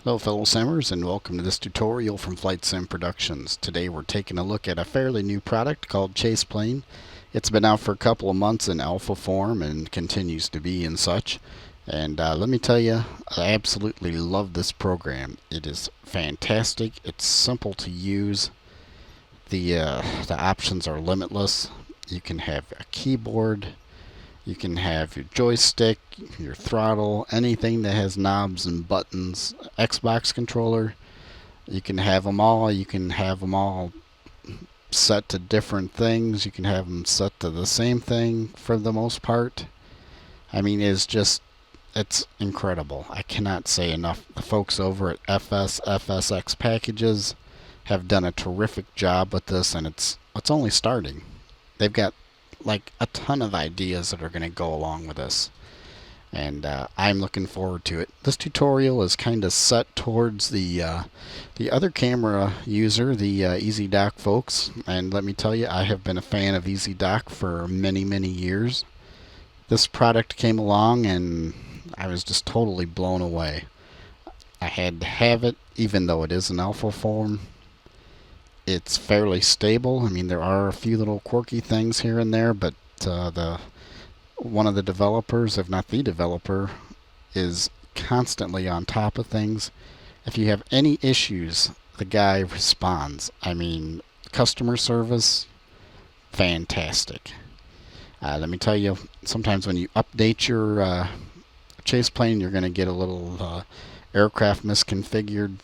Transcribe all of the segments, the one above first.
Hello fellow simmers, and welcome to this tutorial from FlightSim Productions. Today we're taking a look at a fairly new product called ChasePlane. It's been out for a couple of months in alpha form and continues to be in such. And let me tell you, I absolutely love this program. It is fantastic. It's simple to use. The options are limitless. You can have a keyboard. You can have your joystick, your throttle, anything that has knobs and buttons, Xbox controller. You can have them all. You can have them all set to different things. You can have them set to the same thing for the most part. I mean, it's incredible. I cannot say enough. The folks over at FSX Packages have done a terrific job with this, and it's only starting. They've got like a ton of ideas that are going to go along with this, and I'm looking forward to it. This tutorial is kind of set towards the other camera user, the Ezdok folks, and let me tell you, I have been a fan of Ezdok for many years. This product came along and I was just totally blown away. I had to have it, even though it is in alpha form. It's fairly stable. I mean, there are a few little quirky things here and there, but one of the developers, if not the developer, is constantly on top of things. If you have any issues, the guy responds. I mean, customer service, fantastic. Let me tell you, sometimes when you update your ChasePlane, you're going to get a little aircraft misconfigured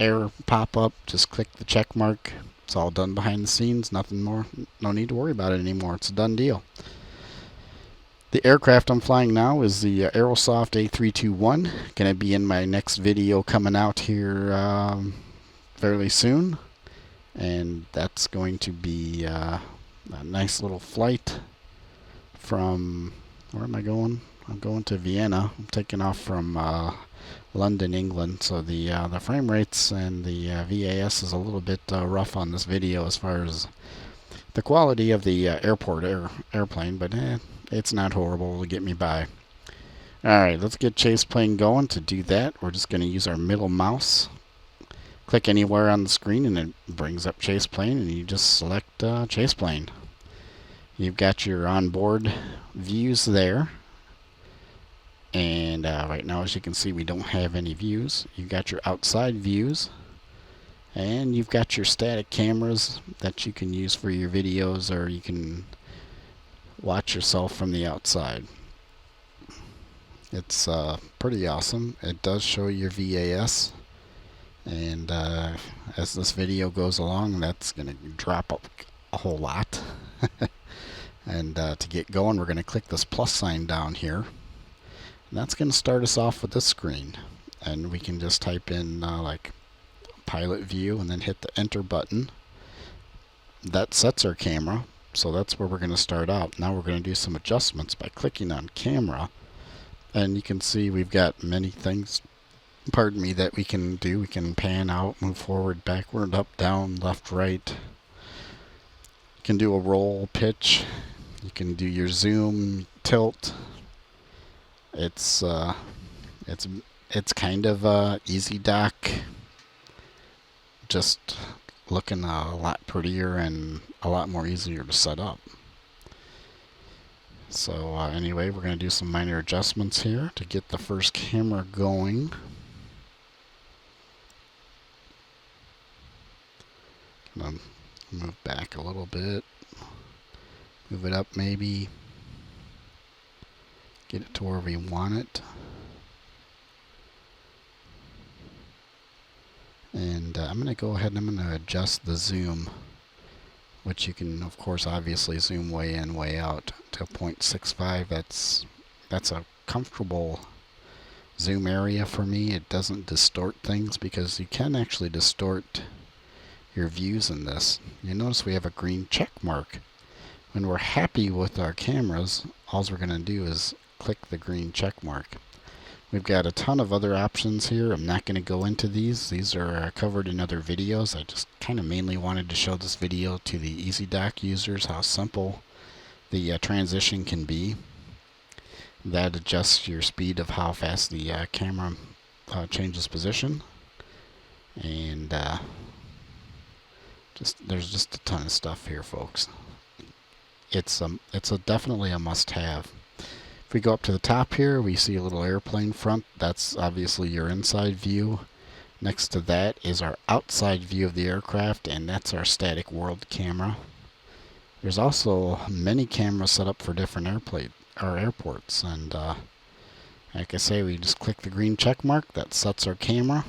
error pop up. Just click the check mark. It's all done behind the scenes. Nothing more. No need to worry about it anymore. It's a done deal. The aircraft I'm flying now is the Aerosoft A321. Going to be in my next video coming out here fairly soon, and that's going to be a nice little flight from, where am I going? I'm going to Vienna. I'm taking off from London, England, so the frame rates and the VAS is a little bit rough on this video as far as the quality of the airplane, but it's not horrible to get me by. Alright, let's get ChasePlane going. To do that, we're just going to use our middle mouse. Click anywhere on the screen and it brings up ChasePlane, and you just select ChasePlane. You've got your onboard views there. And right now, as you can see, we don't have any views. You've got your outside views, and you've got your static cameras that you can use for your videos, or you can watch yourself from the outside. It's pretty awesome. It does show your VAS, and as this video goes along, that's going to drop up a whole lot. And to get going, we're going to click this plus sign down here. And that's going to start us off with this screen, and we can just type in like pilot view and then hit the enter button. That sets our camera, so that's where we're going to start out. Now we're going to do some adjustments by clicking on camera, and you can see we've got many things, pardon me, that we can do. We can pan out, move forward, backward, up, down, left, right. You can do a roll, pitch. You can do your zoom, tilt. It's kind of Ezdok, just looking a lot prettier and a lot more easier to set up. So anyway, we're going to do some minor adjustments here to get the first camera going. Gonna move back a little bit, move it up maybe. Get it to where we want it. And I'm going to go ahead and I'm going to adjust the zoom, which you can, of course, obviously zoom way in, way out to 0.65. That's a comfortable zoom area for me. It doesn't distort things, because you can actually distort your views in this. You notice we have a green check mark. When we're happy with our cameras, all we're going to do is click the green check mark. We've got a ton of other options here. I'm not going to go into these. These are covered in other videos. I just kind of mainly wanted to show this video to the Ezdok users how simple the transition can be. That adjusts your speed of how fast the camera changes position, and there's just a ton of stuff here, folks. It's definitely a must-have. If we go up to the top here, we see a little airplane front. That's obviously your inside view. Next to that is our outside view of the aircraft, and that's our static world camera. There's also many cameras set up for different airports, and like I say, we just click the green check mark. That sets our camera.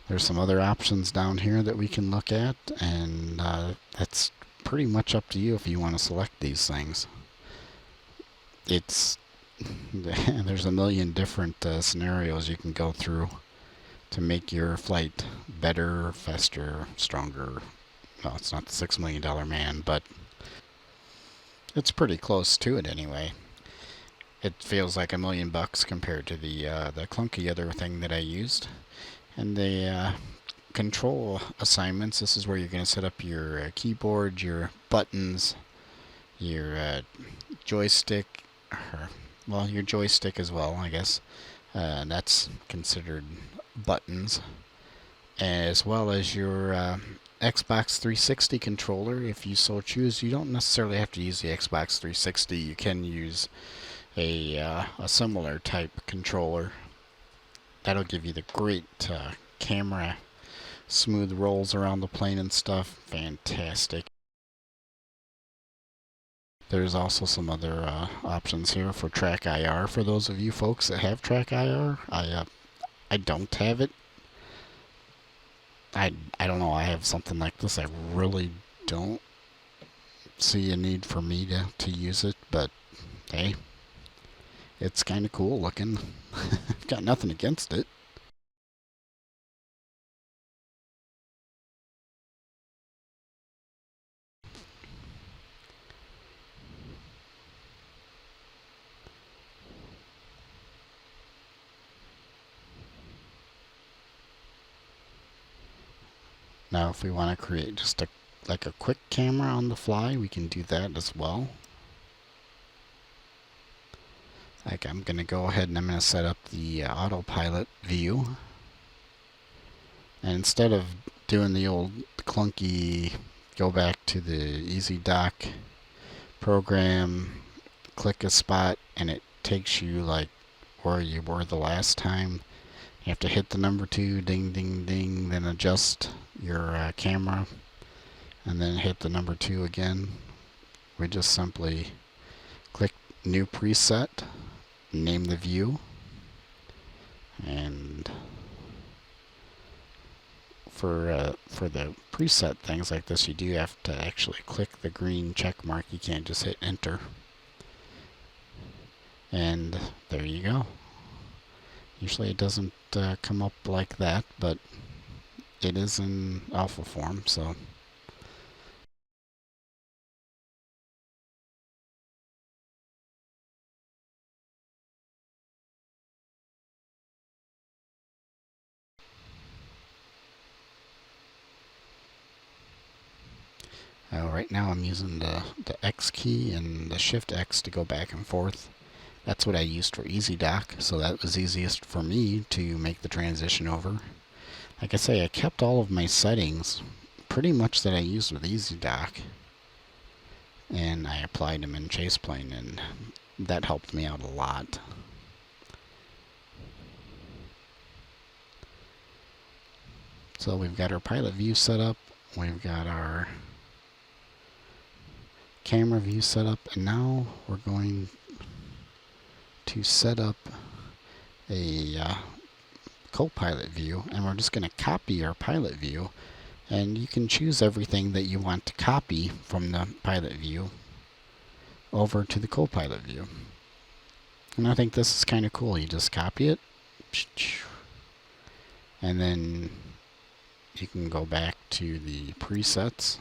There's some other options down here that we can look at, and that's pretty much up to you if you want to select these things. There's a million different scenarios you can go through to make your flight better, faster, stronger. Well, it's not the $6 million man, but it's pretty close to it anyway. It feels like $1 million compared to the clunky other thing that I used. And the control assignments, this is where you're going to set up your keyboard, your buttons, your joystick, well, your joystick as well, I guess. That's considered buttons, as well as your Xbox 360 controller, if you so choose. You don't necessarily have to use the Xbox 360. You can use a similar type controller. That'll give you the great camera, smooth rolls around the plane and stuff. Fantastic. There's also some other options here for track IR for those of you folks that have track IR. I don't have it. I don't know. I have something like this. I really don't see a need for me to use it, but hey, it's kind of cool looking. I've got nothing against it. Now, if we want to create just like a quick camera on the fly, we can do that as well. Like, I'm going to go ahead and I'm going to set up the autopilot view. And instead of doing the old clunky, go back to the Ezdok program, click a spot, and it takes you like where you were the last time. You have to hit the number 2, ding, ding, ding, then adjust your camera, and then hit the number 2 again. We just simply click New Preset, name the view, and for the preset things like this, you do have to actually click the green check mark. You can't just hit Enter. And there you go. Usually it doesn't come up like that, but it is in alpha form, so. Right now I'm using the X key and the Shift X to go back and forth. That's what I used for Ezdok, so that was easiest for me to make the transition over. Like I say, I kept all of my settings pretty much that I used with Ezdok, and I applied them in ChasePlane, and that helped me out a lot. So we've got our pilot view set up, we've got our camera view set up, and now we're going to set up a co-pilot view, and we're just going to copy our pilot view, and you can choose everything that you want to copy from the pilot view over to the co-pilot view. And I think this is kind of cool. You just copy it, and then you can go back to the presets,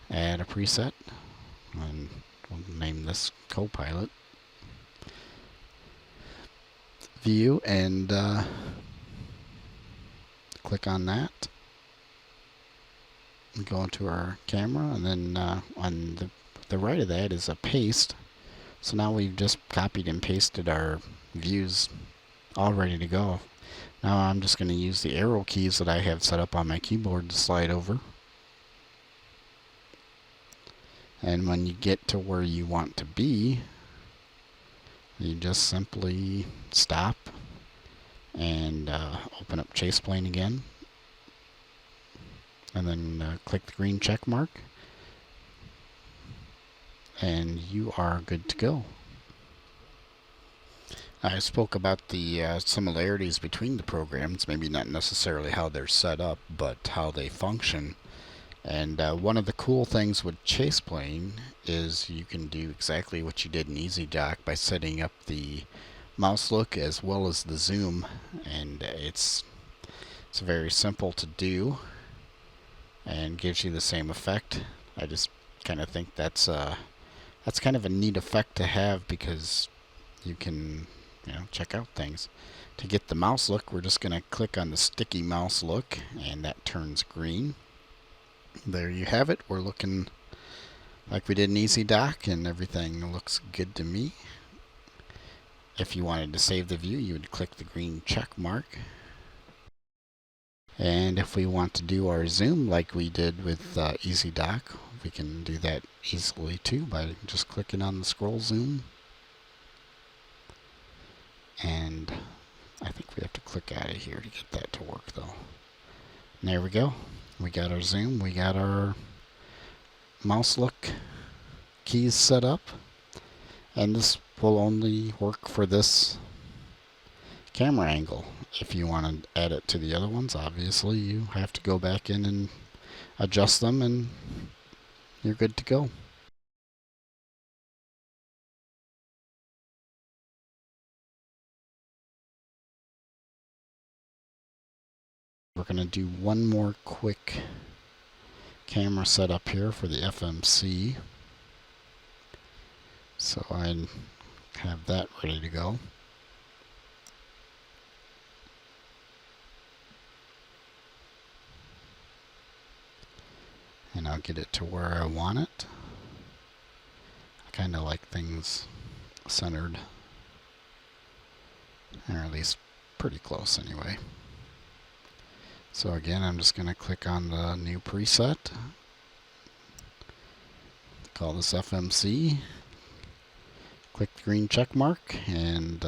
add a preset, and we'll name this co-pilot view, and click on that. Go into our camera, and then on the right of that is a paste So now we've just copied and pasted our views all ready to go. Now I'm just going to use the arrow keys that I have set up on my keyboard to slide over. And when you get to where you want to be, you just simply stop and open up ChasePlane again. And then click the green check mark. And you are good to go. I spoke about the similarities between the programs, maybe not necessarily how they're set up, but how they function. And one of the cool things with ChasePlane is you can do exactly what you did in Ezdok by setting up the mouse look as well as the zoom, and it's very simple to do and gives you the same effect. I just kind of think that's kind of a neat effect to have, because you can check out things. To get the mouse look, we're just going to click on the sticky mouse look, and that turns green. There you have it. We're looking like we did in Ezdok, and everything looks good to me. If you wanted to save the view, you would click the green check mark. And if we want to do our zoom like we did with Ezdok, we can do that easily too by just clicking on the scroll zoom. And I think we have to click out of here to get that to work though. And there we go. We got our zoom, we got our mouse look keys set up. And this will only work for this camera angle. If you want to add it to the other ones, obviously you have to go back in and adjust them, and you're good to go. We're going to do one more quick camera setup here for the FMC. So I have that ready to go. And I'll get it to where I want it. I kind of like things centered, or at least pretty close anyway. So again, I'm just going to click on the new preset. Call this FMC. Click the green check mark, and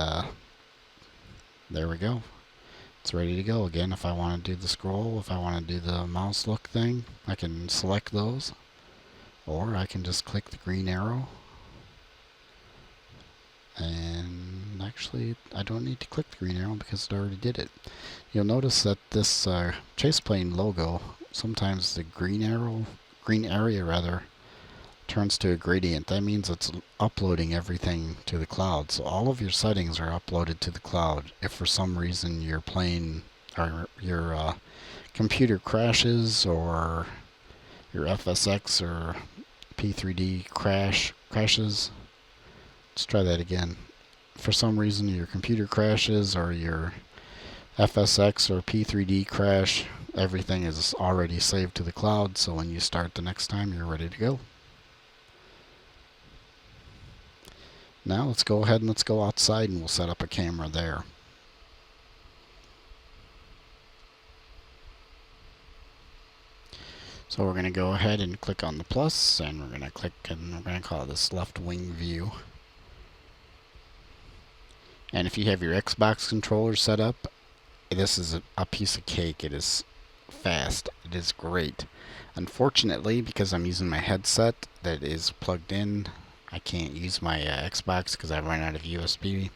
there we go. It's ready to go. Again, if I want to do the scroll, if I want to do the mouse look thing, I can select those. Or I can just click the green arrow. And actually, I don't need to click the green arrow because it already did it. You'll notice that this ChasePlane logo, sometimes the green area rather, turns to a gradient. That means it's uploading everything to the cloud. So all of your settings are uploaded to the cloud. If for some reason your plane or your computer crashes, or your FSX or P3D crashes, let's try that again. For some reason your computer crashes, or your FSX or P3D crash, everything is already saved to the cloud, so when you start the next time, you're ready to go. Now let's go ahead and let's go outside, and we'll set up a camera there. So we're going to go ahead and click on the plus, and we're going to click, and we're going to call this left wing view. And if you have your Xbox controller set up, this is a piece of cake. It is fast. It is great. Unfortunately, because I'm using my headset that is plugged in, I can't use my Xbox because I ran out of USB.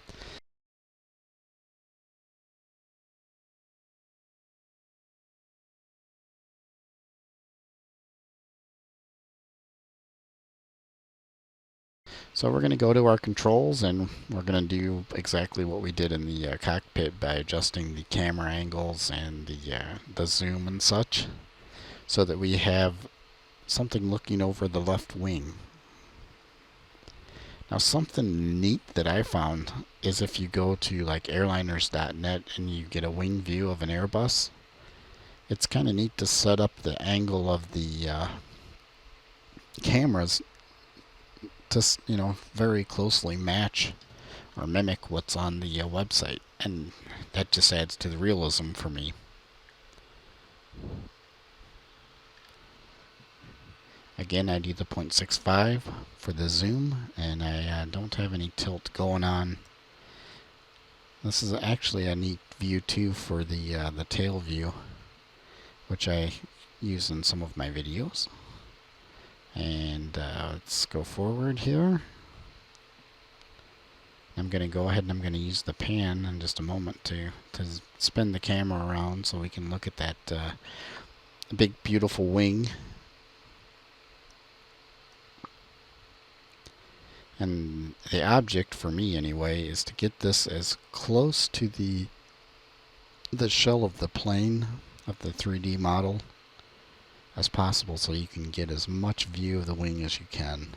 So we're going to go to our controls, and we're going to do exactly what we did in the cockpit by adjusting the camera angles and the zoom and such, so that we have something looking over the left wing. Now, something neat that I found is if you go to like airliners.net and you get a wing view of an Airbus, it's kind of neat to set up the angle of the cameras to, very closely match or mimic what's on the website, and that just adds to the realism for me. Again, I do the 0.65 for the zoom, and I don't have any tilt going on. This is actually a neat view too for the tail view, which I use in some of my videos. And let's go forward here. I'm going to go ahead and I'm going to use the pan in just a moment to spin the camera around so we can look at that big beautiful wing. And the object for me anyway is to get this as close to the shell of the plane of the 3D model as possible so you can get as much view of the wing as you can.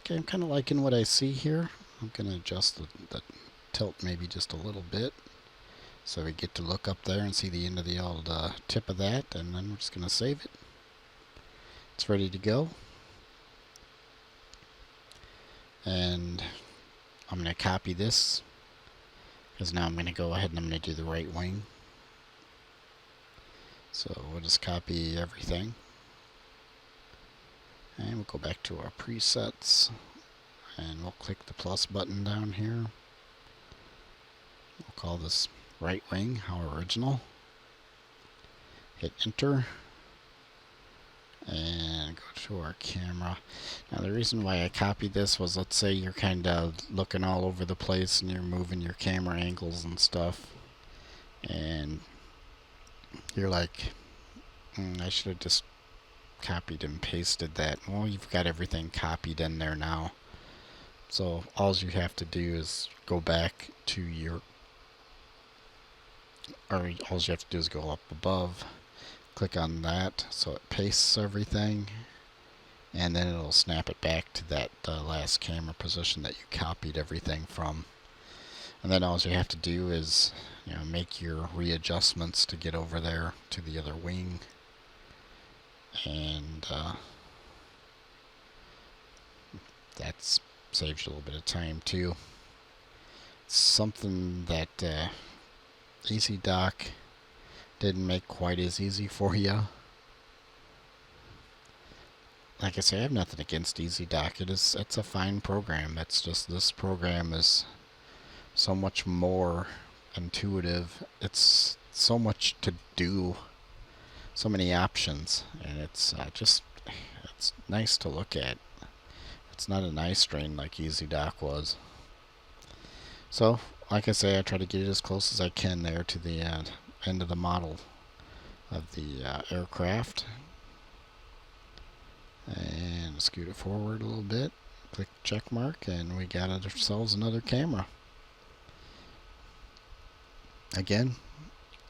Okay, I'm kind of liking what I see here. I'm going to adjust the tilt maybe just a little bit so we get to look up there and see the end of the old tip of that, and then we're just going to save it. It's ready to go. And I'm going to copy this because now I'm going to go ahead and I'm going to do the right wing. So we'll just copy everything. And we'll go back to our presets, and we'll click the plus button down here. We'll call this right wing, how original. Hit enter, and go to our camera. Now the reason why I copied this was, let's say you're kind of looking all over the place and you're moving your camera angles and stuff, and you're like, I should have just copied and pasted that. Well, you've got everything copied in there now. So all you have to do is go back to your, or all you have to do is go up above, click on that so it pastes everything, and then it'll snap it back to that last camera position that you copied everything from. And then all you have to do is, make your readjustments to get over there to the other wing. And that saves you a little bit of time too. Something that Ezdok didn't make quite as easy for you. Like I say, I have nothing against Ezdok. It's a fine program. It's just this program is so much more intuitive. It's so much to do. So many options, and it's nice to look at. It's not an eye strain like Ezdok was. So, like I say, I try to get it as close as I can there to the end of the model of the aircraft. And scoot it forward a little bit. Click check mark, and we got ourselves another camera. Again,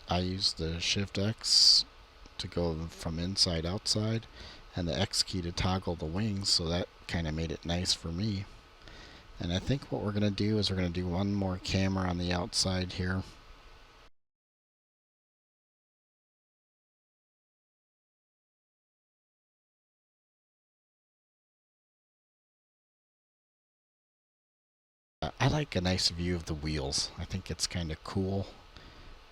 I use the Shift X to go from inside outside, and the X key to toggle the wings, so that kind of made it nice for me. And I think what we're going to do is we're going to do one more camera on the outside here. I like a nice view of the wheels. I think it's kind of cool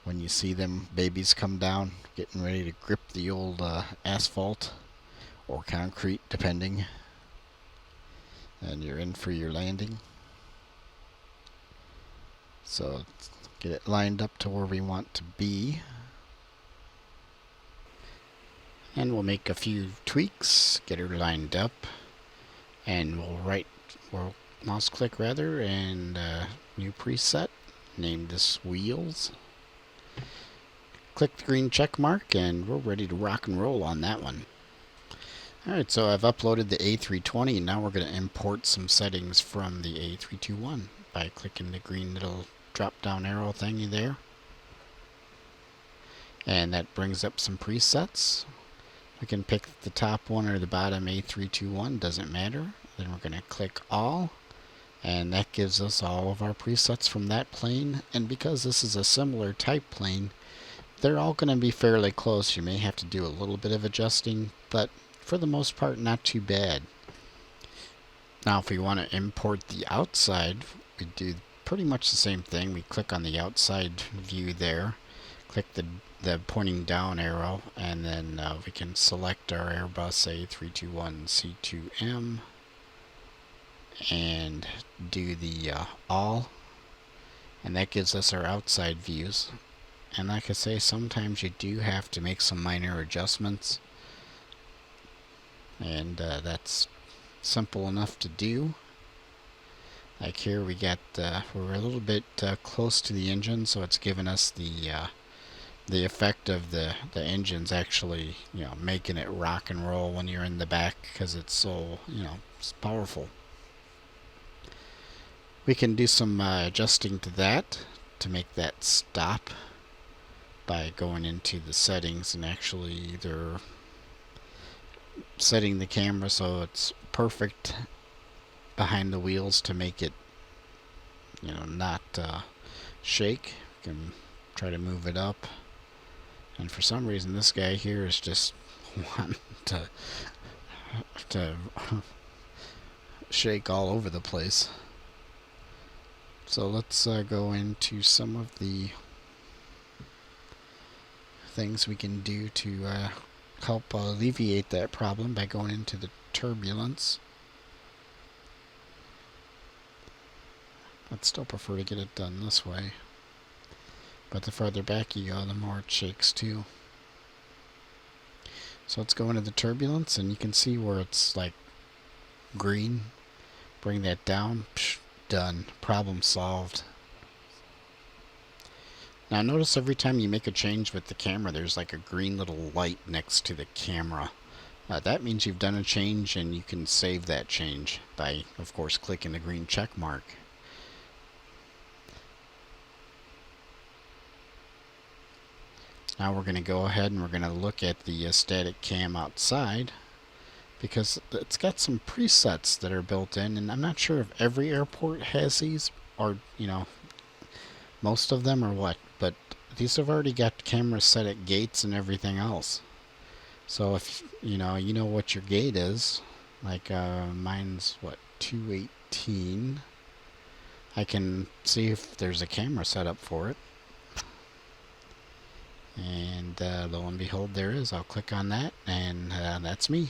when you see them babies come down, getting ready to grip the old asphalt or concrete, depending, and you're in for your landing. So let's get it lined up to where we want to be, and we'll make a few tweaks, get her lined up, and we'll mouse click rather, and new preset. Name this wheels. Click the green check mark, and we're ready to rock and roll on that one. Alright, so I've uploaded the A320, and now we're going to import some settings from the A321 by clicking the green little drop down arrow thingy there. And that brings up some presets. We can pick the top one or the bottom A321, doesn't matter. Then we're going to click all, and that gives us all of our presets from that plane. And because this is a similar type plane, they're all going to be fairly close. You may have to do a little bit of adjusting, but for the most part, not too bad. Now, if we want to import the outside, we do pretty much the same thing. We click on the outside view there, click the pointing down arrow, and then we can select our Airbus A321C2M and do the all, and that gives us our outside views. And like I say, sometimes you do have to make some minor adjustments, and that's simple enough to do. Like here we got we're a little bit close to the engine, so it's given us the effect of the engines actually, making it rock and roll when you're in the back, because it's so, it's powerful. We can do some adjusting to that to make that stop by going into the settings and actually either setting the camera so it's perfect behind the wheels to make it, not shake. You can try to move it up. And for some reason, this guy here is just wanting to shake all over the place. So let's go into some of the things we can do to help alleviate that problem by going into the turbulence. I'd still prefer to get it done this way, but the farther back you go, the more it shakes too. So let's go into the turbulence, and you can see where it's like green. Bring that down. Psh, done. Problem solved. Now notice every time you make a change with the camera, there's like a green little light next to the camera. That means you've done a change, and you can save that change by, of course, clicking the green check mark. Now we're going to go ahead and we're going to look at the static cam outside, because it's got some presets that are built in, and I'm not sure if every airport has these, or most of them, or what, but these have already got cameras set at gates and everything else. So if you know what your gate is, like mine's what, 218, I can see if there's a camera set up for it. And lo and behold, there is. I'll click on that, and that's me.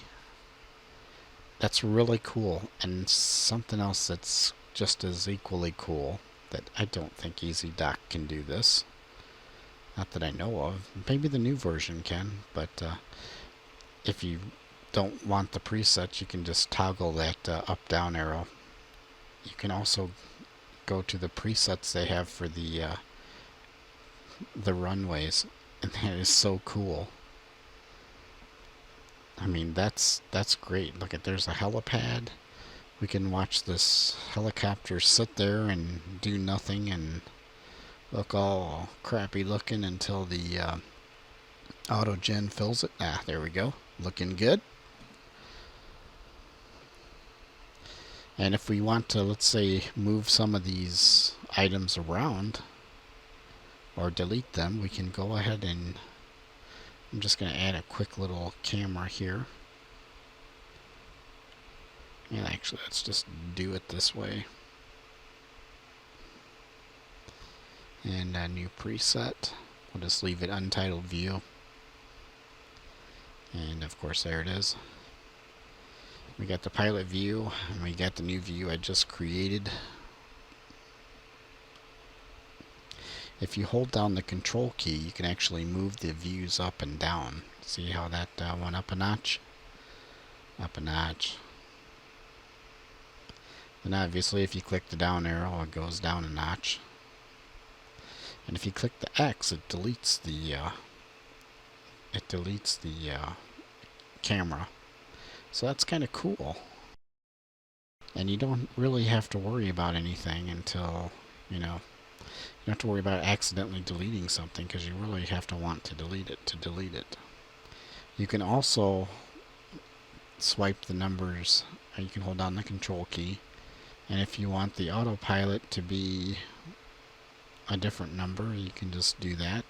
That's really cool. And something else that's just as equally cool, that I don't think Ezdok can do this. Not that I know of. Maybe the new version can, but if you don't want the presets, you can just toggle that up-down arrow. You can also go to the presets they have for the runways, and that is so cool. I mean, that's great. Look at, there's a helipad. We can watch this helicopter sit there and do nothing and look all crappy looking until the auto-gen fills it. Ah, there we go. Looking good. And if we want to, let's say, move some of these items around or delete them, we can go ahead and I'm just going to add a quick little camera here. And actually, let's just do it this way. And a new preset. We'll just leave it untitled view. And of course, there it is. We got the pilot view, and we got the new view I just created. If you hold down the control key, you can actually move the views up and down. See how that went up a notch? Up a notch. Then obviously if you click the down arrow, it goes down a notch. And if you click the X, it deletes the camera. So that's kind of cool. And you don't really have to worry about anything until, you don't have to worry about accidentally deleting something, because you really have to want to delete it. You can also swipe the numbers. You can hold down the control key, and if you want the autopilot to be a different number, you can just do that.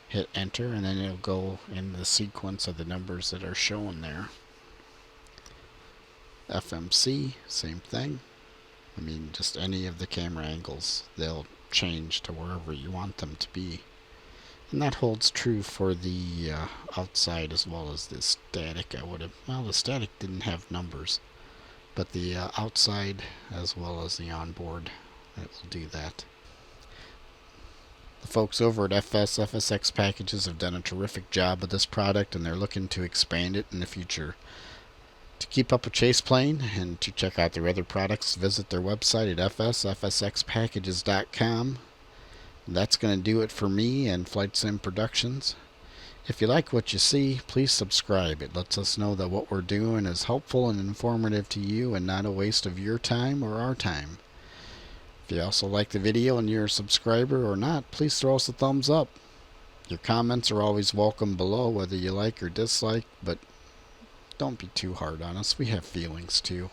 Hit enter, and then it'll go in the sequence of the numbers that are shown there. FMC, same thing. I mean, just any of the camera angles, they'll change to wherever you want them to be. And that holds true for the outside as well as the static. Well, the static didn't have numbers, but the outside as well as the onboard, it will do that. The folks over at FSX Packages have done a terrific job with this product, and they're looking to expand it in the future. To keep up with ChasePlane and to check out their other products, visit their website at fsfsxpackages.com. That's going to do it for me and FlightSim Productions. If you like what you see, please subscribe. It lets us know that what we're doing is helpful and informative to you and not a waste of your time or our time. If you also like the video and you're a subscriber or not, please throw us a thumbs up. Your comments are always welcome below, whether you like or dislike, but don't be too hard on us. We have feelings too.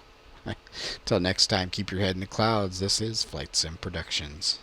Till next time, keep your head in the clouds. This is FlightSim Productions.